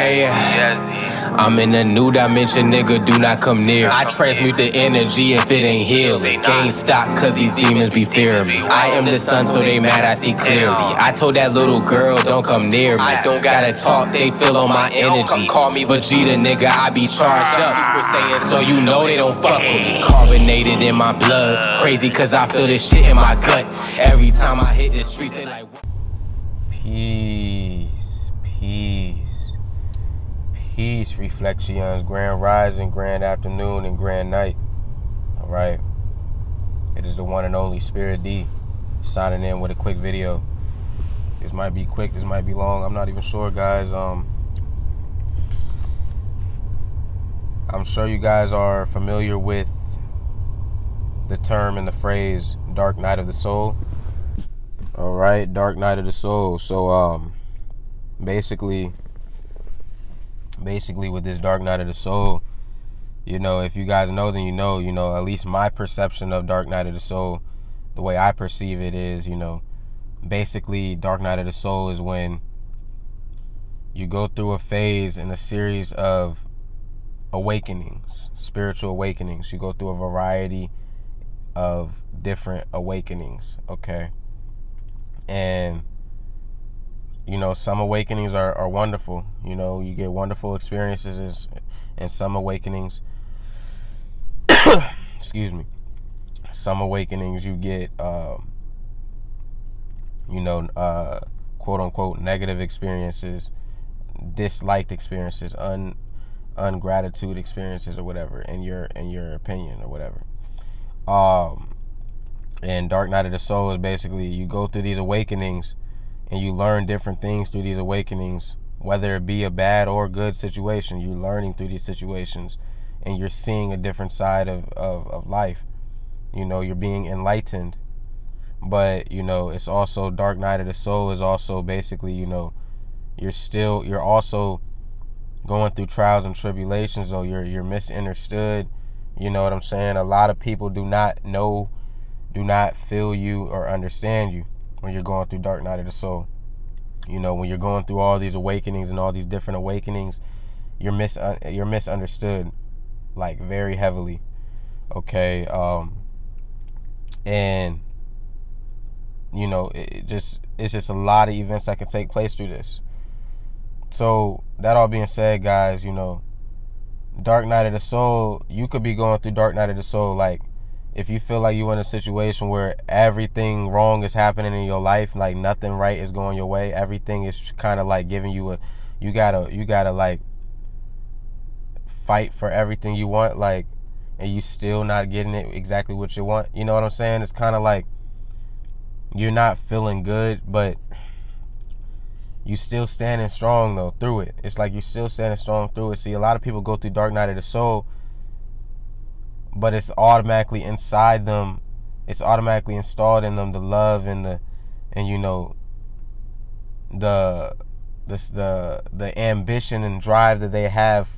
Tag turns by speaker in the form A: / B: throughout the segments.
A: I'm in a new dimension, nigga, do not come near. I transmute the energy if it ain't healing. Gain stock cause these demons be fearing me. I am the sun, so they mad, I see clearly. I told that little girl, don't come near me. I don't gotta talk, they feel on my energy. Call me Vegeta, nigga, I be charged up. Super Saiyan, so you know they don't fuck with me. Carbonated in my blood, crazy cause I feel this shit in my gut. Every time I hit the streets, they like...
B: Peace, reflections, grand rising, grand afternoon, and grand night. All right, it is the one and only SkrillaD signing in with a quick video. This might be quick, this might be long, I'm not even sure, guys. I'm sure you guys are familiar with the term and the phrase dark night of the soul. All right, dark night of the soul. So basically with this dark night of the soul, you know, if you guys know, then you know, at least my perception of dark night of the soul, the way I perceive it is, you know, basically dark night of the soul is when you go through a phase in a series of awakenings, spiritual awakenings. You go through a variety of different awakenings, okay? And you know, some awakenings are wonderful. You know, you get wonderful experiences in some awakenings. Excuse me. Some awakenings you get, quote unquote, negative experiences, disliked experiences, ungratitude experiences, or whatever, in your opinion, or whatever. And dark night of the soul is basically you go through these awakenings and you learn different things through these awakenings, whether it be a bad or good situation. You're learning through these situations and you're seeing a different side of life. You know, you're being enlightened. But, you know, it's also dark night of the soul is also basically, you know, you're also going through trials and tribulations, though you're misunderstood. You know what I'm saying? A lot of people do not feel you or understand you when you're going through dark night of the soul. You know, when you're going through all these awakenings and all these different awakenings, you're misunderstood, like, very heavily. Okay, and you know, it's just a lot of events that can take place through this. So that all being said, guys, you know, dark night of the soul, you could be going through dark night of the soul, like, if you feel like you're in a situation where everything wrong is happening in your life, like nothing right is going your way, everything is kind of like giving you you gotta like fight for everything you want, like, and you still not getting it exactly what you want. You know what I'm saying? It's kind of like you're not feeling good, but you still standing strong though through it. It's like you're still standing strong through it. See, a lot of people go through dark night of the soul, but it's automatically inside them. It's automatically installed in them, the love and you know, the ambition and drive that they have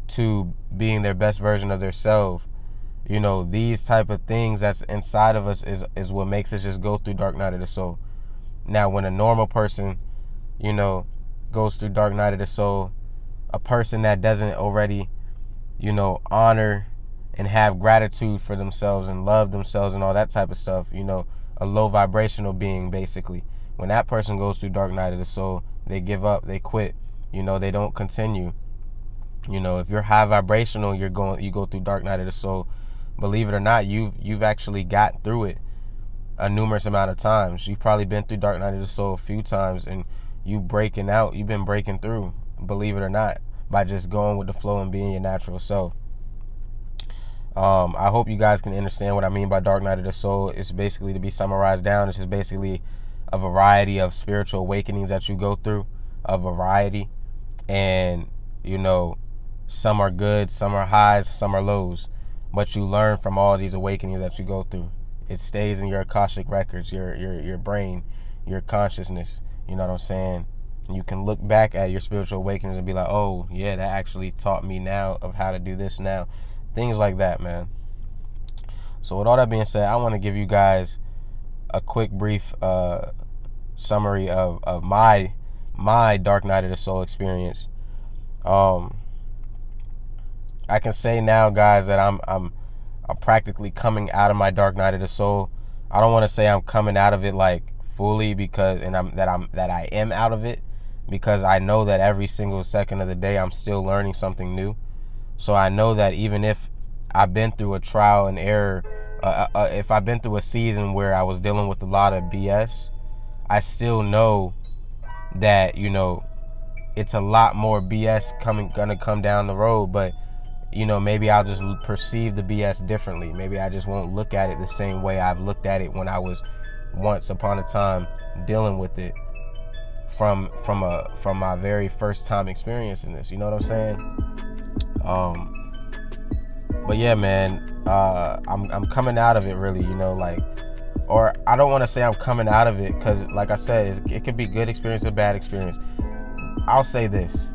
B: to being their best version of themselves. You know, these type of things that's inside of us is what makes us just go through dark night of the soul. Now, when a normal person, you know, goes through dark night of the soul, a person that doesn't already, you know, honor and have gratitude for themselves and love themselves and all that type of stuff, you know, a low vibrational being, basically. When that person goes through dark night of the soul, they give up, they quit, you know, they don't continue. You know, if you're high vibrational, you go through dark night of the soul, believe it or not, you've actually got through it a numerous amount of times. You've probably been through dark night of the soul a few times, and you've been breaking through, believe it or not, by just going with the flow and being your natural self. I hope you guys can understand what I mean by dark night of the soul. It's basically, to be summarized down, it's just basically a variety of spiritual awakenings that you go through, a variety. And, you know, some are good, some are highs, some are lows, but you learn from all these awakenings that you go through. It stays in your Akashic records, your brain, your consciousness. You know what I'm saying? And you can look back at your spiritual awakenings and be like, oh yeah, that actually taught me now of how to do this now. Things like that, man. So with all that being said, I want to give you guys a quick, brief summary of my dark night of the soul experience. I can say now, guys, that I'm practically coming out of my dark night of the soul. I don't want to say I'm coming out of it like fully, because that I am out of it, because I know that every single second of the day I'm still learning something new. So I know that even if I've been through a trial and error, if I've been through a season where I was dealing with a lot of BS, I still know that, you know, it's a lot more BS gonna come down the road. But, you know, maybe I'll just perceive the BS differently. Maybe I just won't look at it the same way I've looked at it when I was once upon a time dealing with it from my very first time experiencing this. You know what I'm saying? But yeah, man, I'm coming out of it, really, you know, like, or I don't want to say I'm coming out of it, because like I said, it could be good experience or bad experience. I'll say this: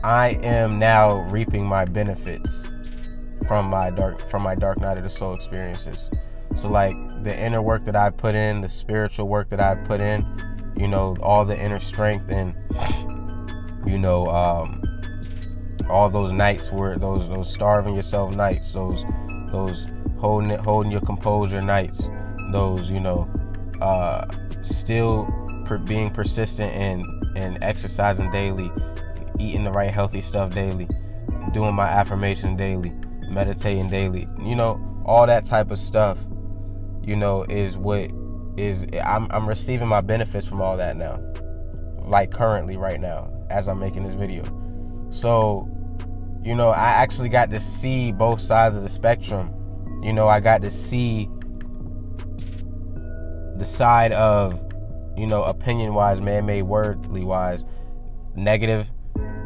B: I am now reaping my benefits from my dark night of the soul experiences. So like the inner work that I put in, the spiritual work that I put in, you know, all the inner strength, and you know, all those nights where those starving yourself nights, those holding your composure nights, those, you know, still being persistent in exercising daily, eating the right healthy stuff daily, doing my affirmation daily, meditating daily, you know, all that type of stuff, you know, is what is I'm receiving my benefits from all that now, like currently right now as I'm making this video. So, you know, I actually got to see both sides of the spectrum. You know, I got to see the side of, you know, opinion-wise, man-made, wordly-wise, negative,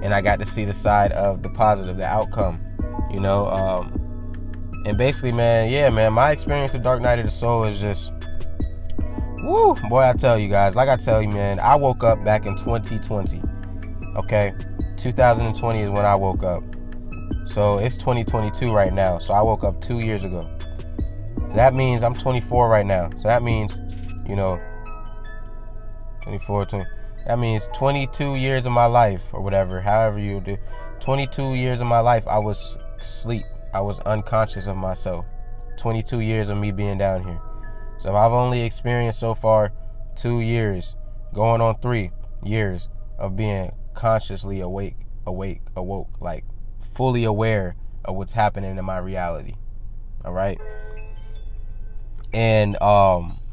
B: and I got to see the side of the positive, the outcome, you know. And basically, man, yeah, man, my experience of Dark Night of the Soul is just, woo, boy, I tell you guys, like I tell you, man, I woke up back in 2020, okay? 2020 is when I woke up. So it's 2022 right now. So I woke up 2 years ago. So that means I'm 24 right now. So that means, you know, 24, 20. That means 22 years of my life, or whatever, however you do. 22 years of my life, I was asleep. I was unconscious of myself. 22 years of me being down here. So I've only experienced so far 2 years, going on 3 years of being consciously awoke, like fully aware of what's happening in my reality. All right. And,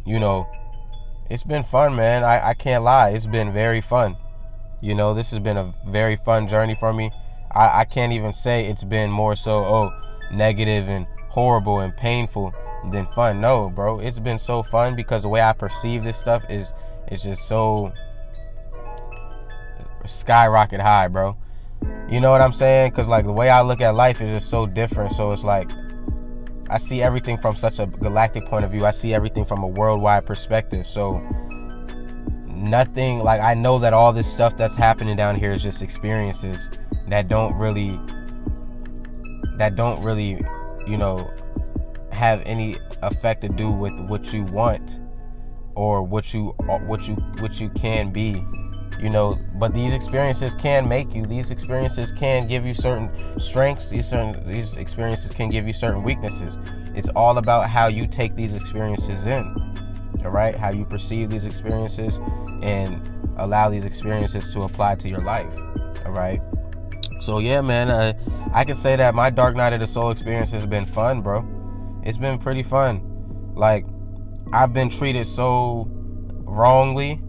B: you know, it's been fun, man. I can't lie. It's been very fun. You know, this has been a very fun journey for me. I can't even say it's been more so, negative and horrible and painful than fun. No, bro. It's been so fun because the way I perceive this stuff is just so skyrocket high, bro. You know what I'm saying? Because like the way I look at life is just so different. So it's like I see everything from such a galactic point of view. I see everything from a worldwide perspective. So nothing, like, I know that all this stuff that's happening down here is just experiences that don't really, you know, have any effect to do with what you want or what you can be. You know, but these experiences can make you. These experiences can give you certain strengths. These experiences can give you certain weaknesses. It's all about how you take these experiences in. All right, how you perceive these experiences and allow these experiences to apply to your life. All right. So yeah, man, I can say that my Dark Night of the Soul experience has been fun, bro. It's been pretty fun. Like, I've been treated so wrongly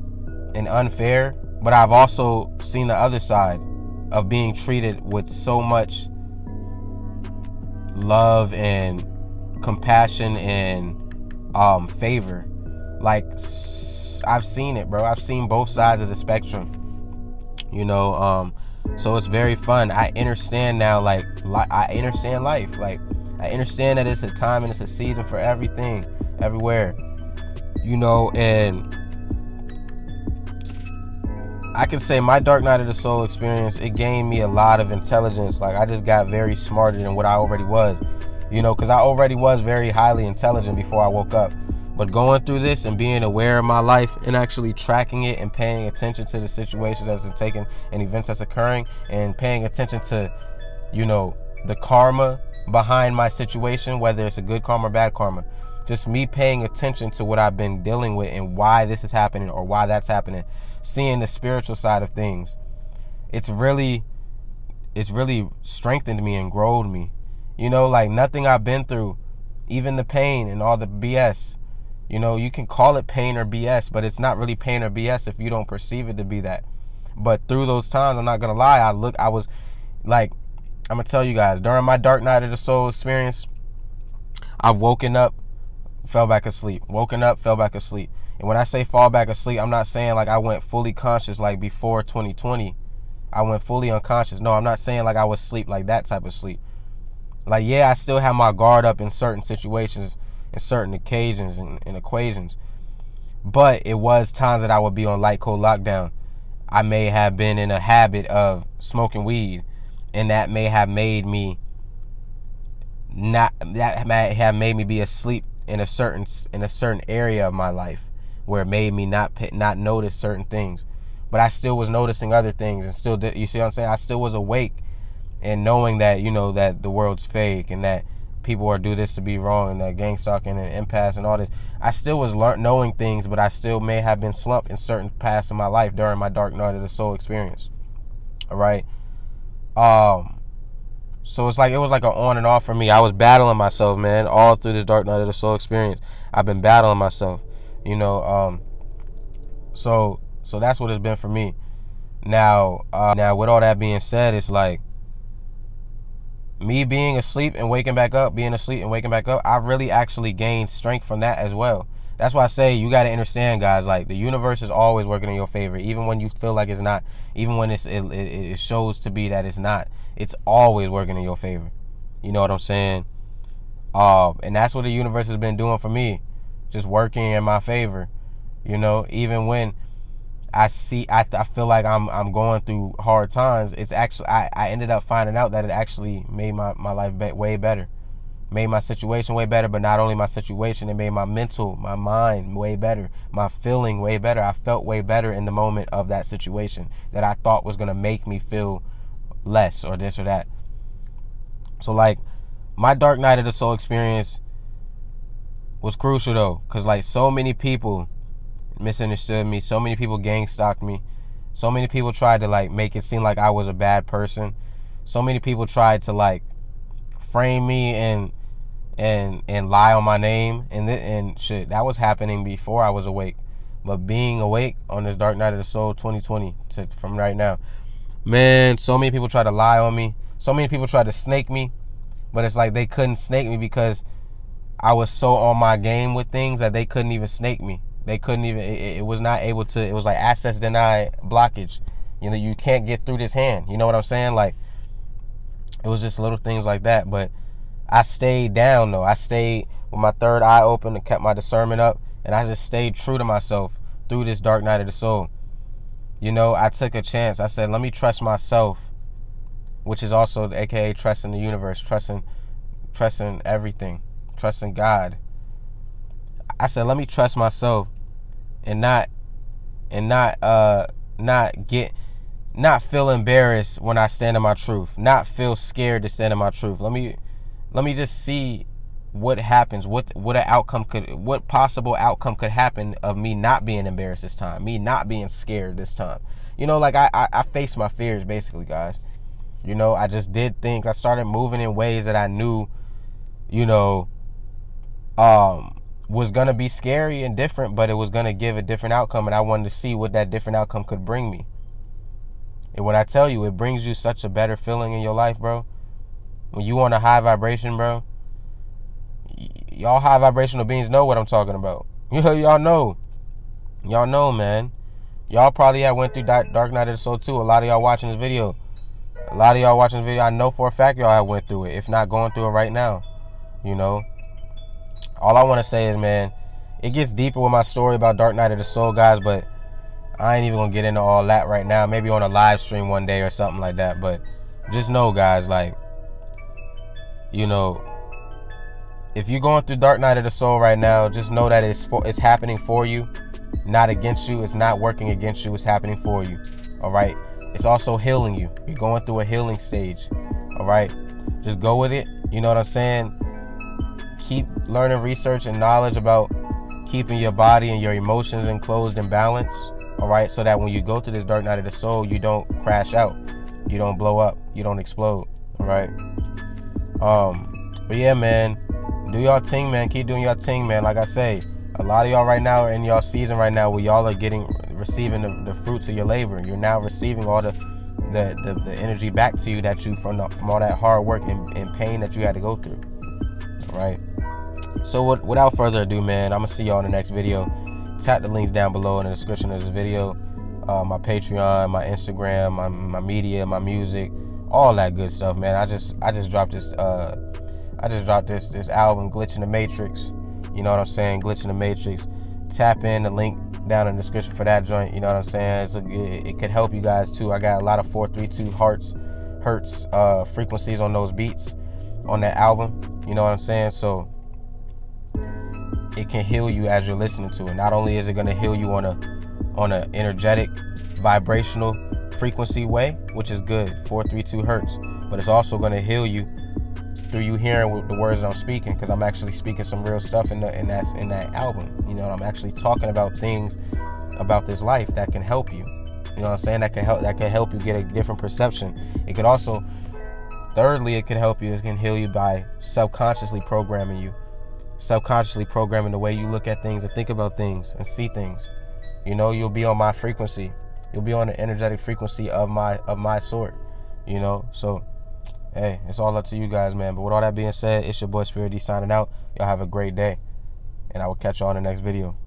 B: and unfair. But I've also seen the other side of being treated with so much love and compassion and favor. Like, I've seen it, bro. I've seen both sides of the spectrum. You know, so it's very fun. I understand now, like, I understand life. Like, I understand that it's a time and it's a season for everything, everywhere. You know, and I can say my Dark Night of the Soul experience, it gained me a lot of intelligence. Like, I just got very smarter than what I already was, you know, because I already was very highly intelligent before I woke up. But going through this and being aware of my life and actually tracking it and paying attention to the situations that's taking and events that's occurring, and paying attention to, the karma behind my situation, whether it's a good karma or bad karma. Just me paying attention to what I've been dealing with and why this is happening or why that's happening. Seeing the spiritual side of things. It's really strengthened me and grown me. Like nothing I've been through, even the pain and all the BS, you can call it pain or BS, but it's not really pain or BS if you don't perceive it to be that. But through those times, I'm not going to lie, I was like, I'm going to tell you guys, during my dark night of the soul experience, I've woken up, fell back asleep, woken up, fell back asleep. And when I say fall back asleep, I'm not saying like I went fully conscious like before 2020. I went fully unconscious. No, I'm not saying like I was asleep like that type of sleep. Like, yeah, I still have my guard up in certain situations, in certain occasions and equations. But it was times that I would be on light code lockdown. I may have been in a habit of smoking weed, and that may have made me be asleep in a certain area of my life, where it made me not notice certain things. But I still was noticing other things, and still, you see what I'm saying? I still was awake and knowing that, that the world's fake and that people are do this to be wrong, and that gang stalking and impasse and all this. I still was knowing things, but I still may have been slumped in certain paths of my life during my dark night of the soul experience. All right. So it was like an on and off for me. I was battling myself, man, all through this dark night of the soul experience. I've been battling myself, So that's what it's been for me. Now with all that being said, it's like me being asleep and waking back up, I really actually gained strength from that as well. That's why I say you got to understand, guys, like the universe is always working in your favor, even when you feel like it's not, even when it shows to be that it's not. It's always working in your favor. You know what I'm saying? And that's what the universe has been doing for me, just working in my favor. Even when I feel like I'm going through hard times, it's actually I ended up finding out that it actually made my life way better, made my situation way better. But not only my situation, it made my mind way better, my feeling way better. I felt way better in the moment of that situation that I thought was gonna make me feel less or this or that. So like my dark night of the soul experience was crucial though, because like so many people misunderstood me, so many people gang stalked me, so many people tried to like make it seem like I was a bad person, so many people tried to like frame me and lie on my name and shit. That was happening before I was awake. But being awake on this dark night of the soul 2020 from right now, man, so many people tried to lie on me, so many people tried to snake me, but it's like they couldn't snake me because I was so on my game with things that they couldn't even snake me. They couldn't even, it was not able to, it was like access denied, blockage. You can't get through this hand. You know what I'm saying? Like, it was just little things like that. But I stayed down though. I stayed with my third eye open and kept my discernment up. And I just stayed true to myself through this dark night of the soul. I took a chance. I said, let me trust myself, which is also AKA trusting the universe, trusting everything, trusting God. I said, let me trust myself and not feel embarrassed when I stand in my truth, not feel scared to stand in my truth. Let me just see what happens, what possible outcome could happen of me not being embarrassed this time, me not being scared this time. Like I faced my fears basically, guys. I just did things. I started moving in ways that I knew, was going to be scary and different, but it was going to give a different outcome, and I wanted to see what that different outcome could bring me. And when I tell you, it brings you such a better feeling in your life, bro. When you on a high vibration, bro, y'all high vibrational beings know what I'm talking about. Y'all know, man. Y'all probably have went through dark night of the soul too. A lot of y'all watching this video, I know for a fact y'all have went through it, if not going through it right now. All I want to say is, man, it gets deeper with my story about dark night of the soul, guys, but I ain't even gonna get into all that right now. Maybe on a live stream one day or something like that. But just know, guys, like, if you're going through dark night of the soul right now, just know that it's happening for you, not against you. It's not working against you. It's happening for you. All right. It's also healing you. You're going through a healing stage. All right. Just go with it. You know what I'm saying? Keep learning research and knowledge about keeping your body and your emotions enclosed and balanced. All right. So that when you go through this dark night of the soul, you don't crash out. You don't blow up. You don't explode. All right. But yeah, man, do y'all thing, man. Keep doing y'all thing, man. Like I say, a lot of y'all right now are in y'all season right now where y'all are receiving the fruits of your labor. You're now receiving all the energy back to you that you from all that hard work and pain that you had to go through. All right. So without further ado, man, I'm gonna see y'all in the next video. Tap the links down below in the description of this video. My Patreon, my Instagram, my media, my music, all that good stuff, man. I just dropped this this album, Glitch in the Matrix. You know what I'm saying? Glitch in the Matrix. Tap in the link down in the description for that joint. You know what I'm saying? It could help you guys too. I got a lot of 432 hertz frequencies on those beats on that album. You know what I'm saying? So it can heal you as you're listening to it. Not only is it going to heal you on a energetic, vibrational frequency way, which is good, 432 hertz, but it's also going to heal you through you hearing the words that I'm speaking, because I'm actually speaking some real stuff in that album. You know, I'm actually talking about things about this life that can help you. You know what I'm saying? That can help you get a different perception. It could also, thirdly, it can help you. It can heal you by subconsciously programming the way you look at things and think about things and see things. You know, you'll be on my frequency. You'll be on the energetic frequency of my sort. You know, so hey, it's all up to you guys, man. But with all that being said, it's your boy SkrillaD signing out. Y'all have a great day, and I will catch y'all in the next video.